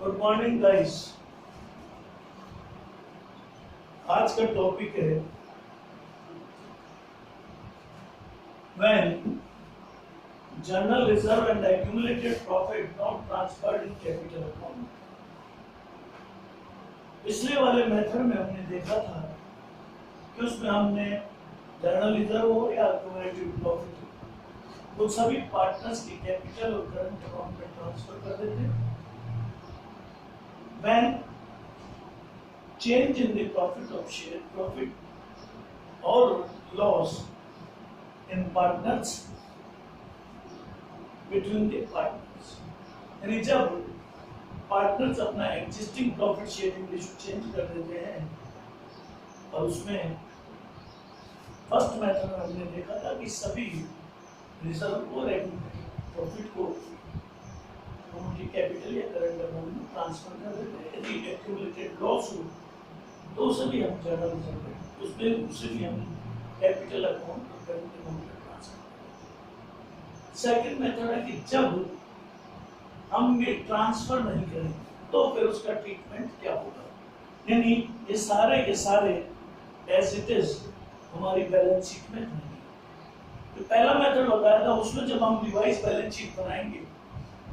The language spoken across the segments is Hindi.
Good morning guys. आज का टॉपिक है when journal reserve and accumulated profit not transferred in capital account। पिछले वाले मेथड में हमने देखा था कि उसमें हमने जर्नल रिजर्व हो या accumulated प्रॉफिट वो सभी पार्टनर्स की कैपिटल और करंट अकाउंट में ट्रांसफर कर देते। When change in the profit or loss in partners between the partners, यानी जब पार्टनर्स अपना existing profit sharing ratio change कर देते हैं और उसमें फर्स्ट मेथड में हमने देखा था कि सभी रिजर्व और प्रॉफिट को उनकी कैपिटल या करंट अकाउंट में ट्रांसफर कर देते हैं। यदि एक्यूमुलेटेड लॉस हो तो उसे भी हम जर्नल रिजर्व उसमें उसे भी हम कैपिटल अकाउंट और करंट अकाउंट में ट्रांसफर करते हैं। सेकंड मेथड है कि जब हम ये ट्रांसफर नहीं करें तो फिर उसका ट्रीटमेंट क्या होगा, यानी ये सारे एज इट इज हमारी बैलेंस शीट में नहीं। तो पहला मेथड बताया था उसमें जब हम रिवाइज बैलेंस शीट बनाएंगे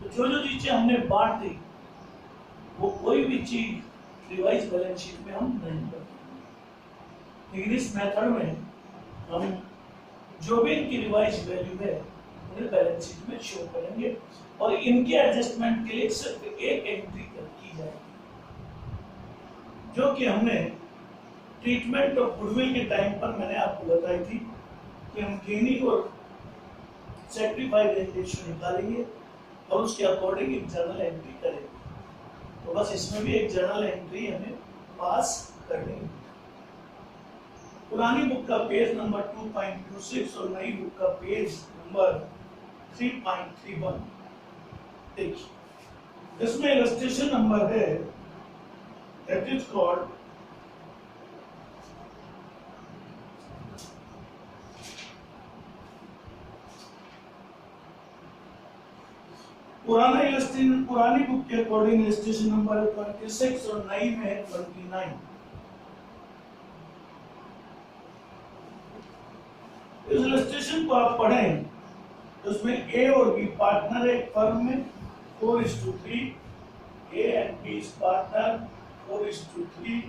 तो जो चीजें हमने बांट दी वो कोई भी चीज रिवाइज बैलेंस शीट में हम नहीं करते। लेकिन इस मेथड में हम जो भी इनकी रिवाइज वैल्यू है उन्हें बैलेंस शीट में शो करेंगे और इनके एडजस्टमेंट के लिए सिर्फ एक एंट्री की जाएगी, जो कि हमने ट्रीटमेंट ऑफ गुडविल के टाइम पर मैंने आपको बताई थी कि हम गेनिंग और सैक्रिफाइस रेशियो निकालेंगे और उसके अकॉर्डिंग एक जर्नल एंट्री करेंगे। तो बस इसमें भी एक जर्नल एंट्री हमें पास करनी है। पुरानी बुक का पेज नंबर 2.26 और नई बुक का पेज नंबर 3.31 देखिए। इसमें इलस्ट्रेशन नंबर है दैट इज कॉल्ड पुरानी बुक के अकॉर्डिंग इलस्ट्रेशन नंबर 26 और नई में है 29। इस इलस्ट्रेशन को आप पढ़ें तो उसमें ए और बी पार्टनर है फर्म में 4:3, A and B is partner 4:3।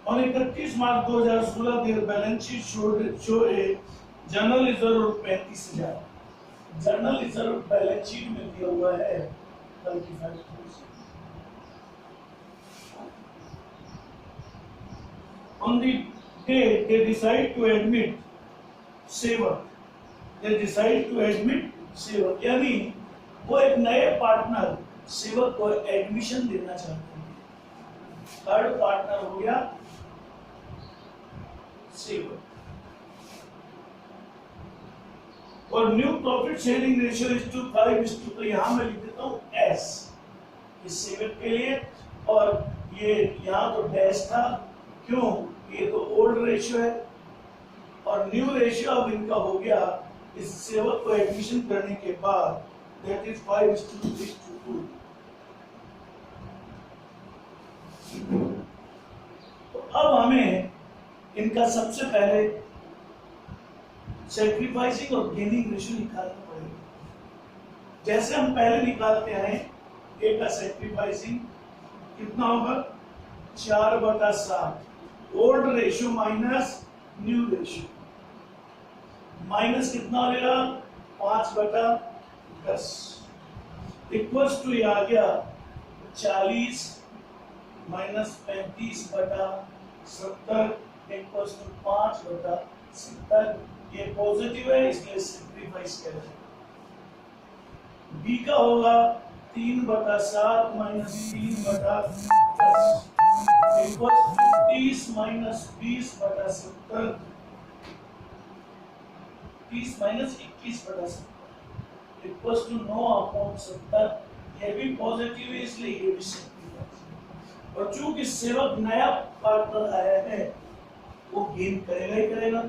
On 31 March 2016 their balance sheet show a general reserve 35,000। General reserve balance sheet में दिया हुआ है 35,000। On the day they decide to admit सेवक, यानी वो एक नए पार्टनर सेवक को एडमिशन देना चाहते हैं। थर्ड पार्टनर हो गया सेवक और new profit sharing ratio is to 5:2। तो यहां मैं लिख देता हूं एस इस सेवक के लिए और ये यहां तो डैश था, क्यों, ये तो ओल्ड रेशियो है और न्यू रेशियो अब इनका हो गया इस सेवक को एडमिशन करने के बाद दैट इज 5:2। तो अब हमें इनका सबसे पहले सैक्रिफाइसिंग और गेनिंग रेशियो निकालना पड़ेगा। जैसे हम पहले निकालते हैं ए का सैक्रिफाइसिंग कितना होगा 4/7 old ratio minus new ratio, minus कितना हो गया 5/10 इक्वल्स टू आ गया 40 माइनस 35/70 इक्वल्स टू 5/70। ये पॉजिटिव है इसलिए सैक्रिफाइस कर रहे हैं। बी का होगा 3/7 minus 3/10 equals 30 minus 20/70 30 minus 21/70 equals to 9/70। ये भी पॉजिटिव है इसलिए ये भी सैक्रिफाइस। और चूंकि सेवक नया पार्टनर आया है वो गेन करेगा ही करेगा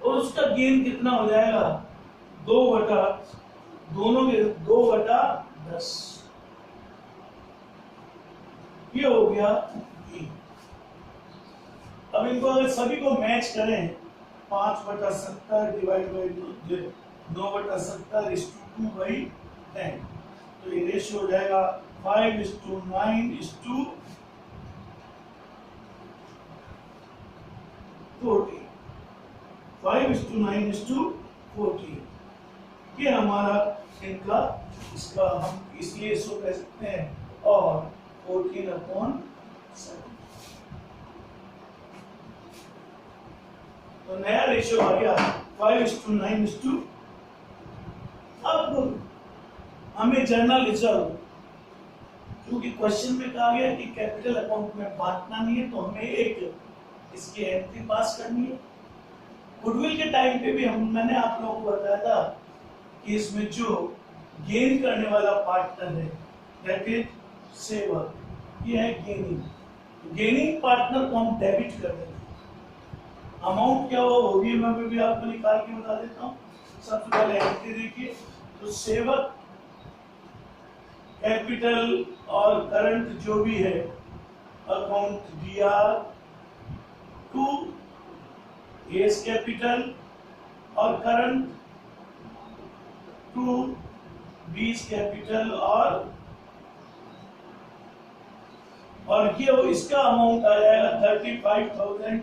और उसका गेन कितना हो जाएगा 2/10 दोनों के 2/10, ये हो गया E। अब इनको अगर सभी को मैच करें 5/70 डिवाइड बाई 9/70 = 2/10, तो ये रेशियो हो जाएगा 5:9:40। तो 5:9:40 ये हमारा इनका इसका हम इसलिए इसको कह सकते हैं, और 14/7। तो नया रेशियो आ गया 5:9:। अब हमें जर्नल रिजर्व, क्योंकि क्वेश्चन में कहा गया कि कैपिटल अकाउंट में बांटना नहीं है, तो हमें एक इसकी एंट्री पास करनी है। गुडविल के टाइम पे भी मैंने आप लोगों को बताया था कि इसमें जो गेन करने वाला पार्टनर है दैट इज सेवर, ये है गेनिंग। गेनिंग पार्टनर को हम डेबिट कर देंगे। अमाउंट क्या हो वो भी मैं भी आपको निकाल के बता देता हूँ। सबसे पहले एंट्री देखिए, तो सेवर कैपिटल और करंट जो भी है account DR to S capital और करंट टू बीस कैपिटल, और ये इसका अमाउंट आ जाएगा 35,000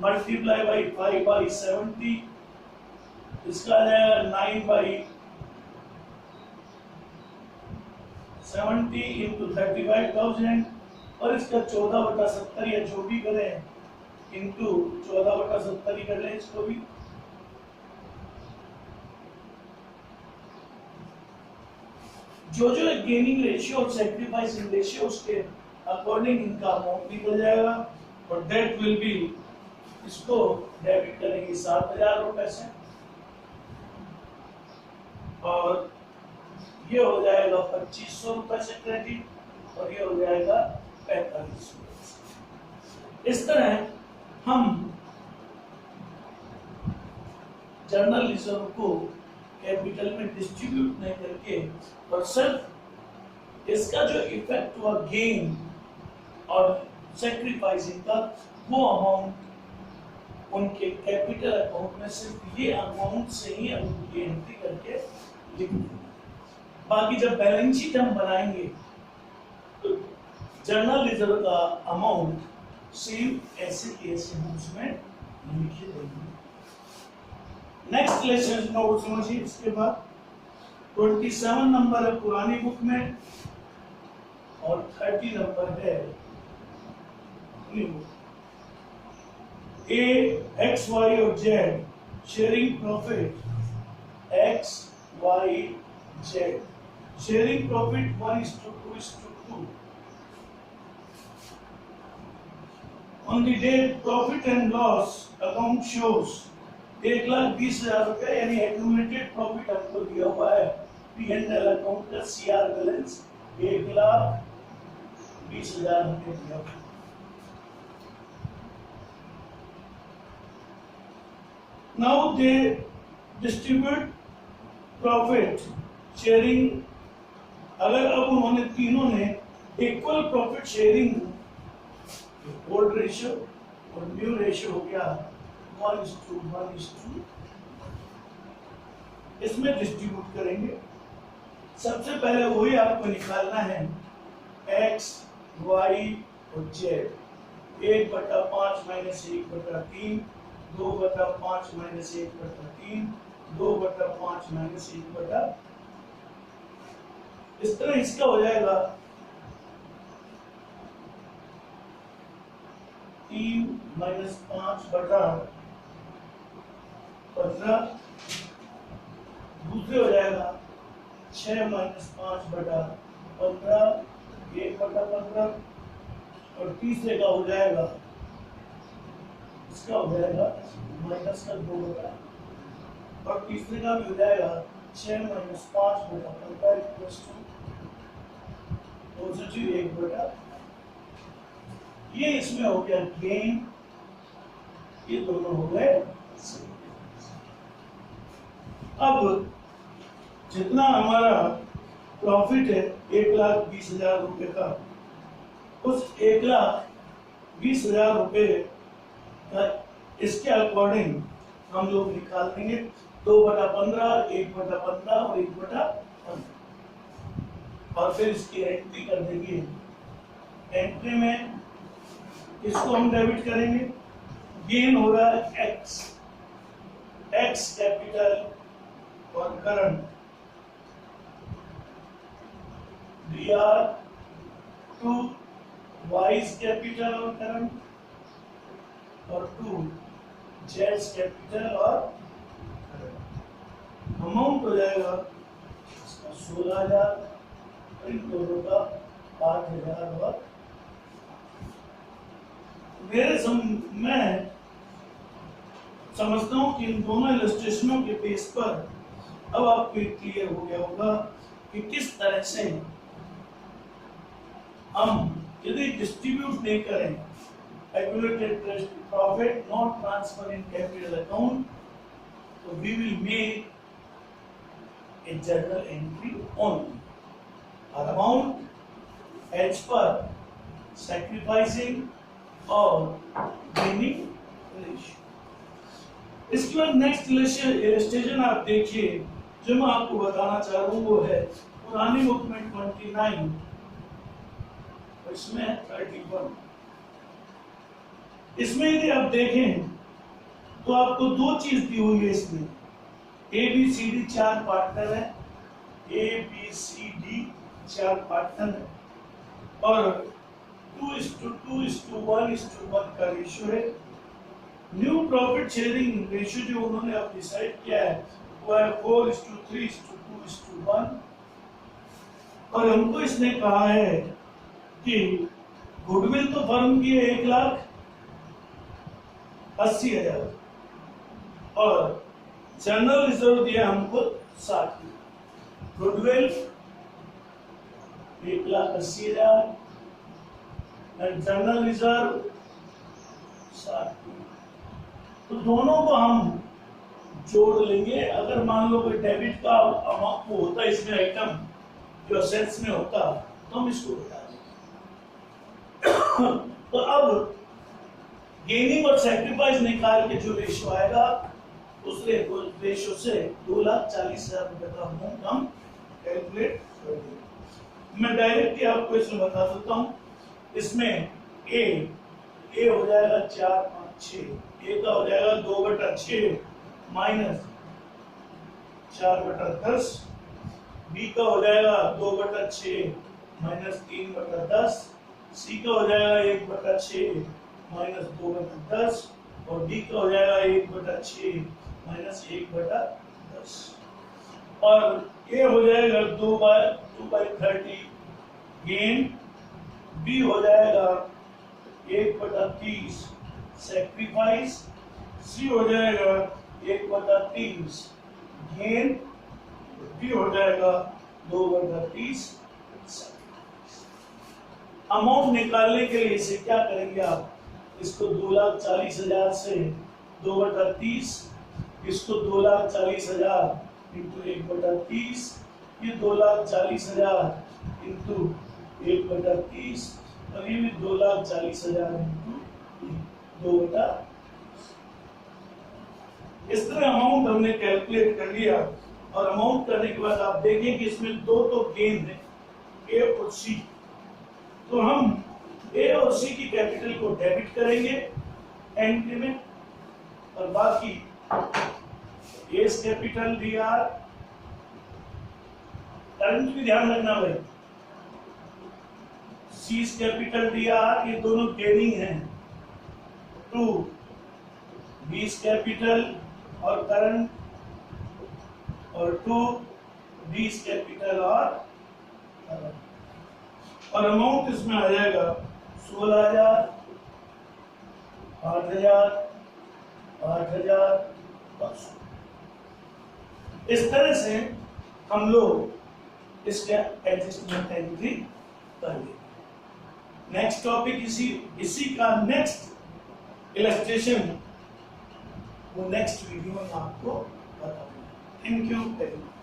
मल्टीप्लाई बाई 5/70, इसका आ जाएगा 9/70 इंटू 35,000, और इसका 14/70 या जो भी करें इंटू 14/70 ही कर लें इसको भी। जो जो गेनिंग रेशियो और सैक्रिफाइसिंग रेशियो उसके अकॉर्डिंग इनका अमाउंट निकल जाएगा, और डेट विल बी, इसको डेबिट करेंगे 7,000 रुपए से, और ये हो जाएगा 2,500 रुपए से क्रेडिट, और ये हो जाएगा 4500 रुपए से। इस तरह हम जर्नल रिजर्व को कैपिटल में डिस्ट्रीब्यूट नहीं करके, और सिर्फ इसका जो इफेक्ट हुआ गेन और सैक्रिफाइसिंग का, वो अमाउंट उनके कैपिटल अकाउंट में सिर्फ ये अमाउंट से ही हम उनकी एंट्री करके लिख देंगे। बाकी जब बैलेंस शीट हम बनाएंगे तो जर्नल रिजर्व का अमाउंट सेम ऐसे कैसे हम उसमें लिखे देंगे। नेक्स्ट लेसन नोट समझिए। इसके बाद 27 नंबर है पुरानी बुक में, और 30 नंबर है new book. A, X, Y और Z sharing profit X, Y, Z sharing profit 1:2:2। On the date profit and loss account shows 1,20,000 रुपए, यानी एक्यूमुलेटेड प्रॉफिट हमको दिया हुआ है P&L अकाउंट का CR बैलेंस 1,20,000 हमने दिया हुआ। Now they distribute profit sharing। अगर अब उन्होंने तीनों ने equal profit sharing, old ratio और न्यू रेशियो हो गया 1:1, इसमें डिस्ट्रीब्यूट करेंगे। सबसे पहले वही आपको निकालना है X, Y और Z। 1/5 minus 1/3, 2/5 minus 1/3, 2/5 minus 1/। इस तरह इसका हो जाएगा 3 माइनस 5/15। दूसरे हो जाएगा 6 माइनस 5/15, 1/15, और तीसरे का हो जाएगा, इसका हो जाएगा माइनस का 2/, और तीसरे का भी हो जाएगा 6 माइनस 5/15 प्लस 2 1/। ये इसमें हो गया गेन, ये दोनों हो गए। अब जितना हमारा प्रॉफिट है 1,20,000 रुपए का, उस 1,20,000 रुपए का इसके अकॉर्डिंग हम लोग निकाल देंगे 2/15, 1/15 और 1/15 और फिर इसकी एंट्री कर देंगे। एंट्री में इसको हम डेबिट करेंगे। गेन हो रहा है एक्स कैपिटल और current DR to Y's capital और करंट और टू जेड्स कैपिटल और करंट। अमाउंट हो जाएगा 16,000, इन दोनों का 8,000 और मैं समझता हूं कि इन दोनों इलस्ट्रेशनों के बेस पर अब आपको क्लियर हो गया होगा कि किस तरह से हम यदि डिस्ट्रीब्यूट नहीं करें accumulated profit not transfer in capital account, so we will make a journal entry only. Our amount as per sacrificing or gaining ratio. इसके बाद नेक्स्ट इलस्ट्रेशन आप देखिए जो मैं आपको बताना चाह रहा हूँ वो है पुरानी बुक में 29, इसमें 31। इसमें यदि आप देखें तो आपको दो चीज दी हुई है इसमें। ABCD 4 पार्टनर है, ABCD 4 पार्टनर है और 2:2:1:1 का रेशियो है। न्यू प्रॉफिट शेयरिंग रेशियो जो उन्होंने अब डिसाइड किया है वो है 4:3:2:1 और हमको इसने कहा है कि गुडविल तो फर्म की है 1,80,000 और जनरल रिजर्व दिया हमको 60। गुडविल 1,80,000 और जनरल रिजर्व 60। तो दोनों को हम जोड़ लेंगे। अगर मान लो कोई डेबिट का अमाउंट होता है इसमें आइटम जो असेट्स में होता तो हम इसको बता देंगे। तो अब गेनिंग और सैक्रिफाइस निकाल के जो रेशियो आएगा उस रेशियो से 2,40,000 रुपए का अमाउंट हम कैलकुलेट कर देंगे। मैं डायरेक्टली आपको इसमें बता देता हूँ। इसमें ए हो जाएगा 4, 5, 6, ए का हो जाएगा 2/6 माइनस 4/10, बी का हो जाएगा 2/6 माइनस 3/10, सी का हो जाएगा 1/6 माइनस 2/10 और डी का हो जाएगा 1/6 माइनस 1/10 और ए हो जाएगा 2/30 गेन, बी हो जाएगा 1/30 सैक्रिफाइस, सी हो जाएगा 1/30 गेन, डी हो जाएगा 2/30 सैक्रिफाइस। अमाउंट निकालने के लिए इसे क्या करेंगे आप, इसको 2,40,000 से 2/30, इसको 2,40,000 इंटू 1/30, ये 2,40,000 इंटू 1/30 और ये भी 2,40,000 इंटू 2/30। इस तरह अमाउंट हमने कैलकुलेट कर लिया और अमाउंट करने के बाद आप देखें कि इसमें दो तो गेन है ए और सी, तो हम ए और सी की कैपिटल को डेबिट करेंगे एंट्री में और बाकी एस कैपिटल DR, करंट भी ध्यान रखना भाई, सीज कैपिटल DR ये दोनों गेनिंग हैं, टू बीस कैपिटल और करंट और टू बीस कैपिटल और करंट और अमाउंट इसमें आ जाएगा 16,000, 8,000, 8,000। इस तरह से हम लोग इसके एडजस्टमेंट एंट्री करेंगे। नेक्स्ट टॉपिक इसी का नेक्स्ट इलस्ट्रेशन वो नेक्स्ट वीडियो में आपको बताऊंगा। Thank you very much.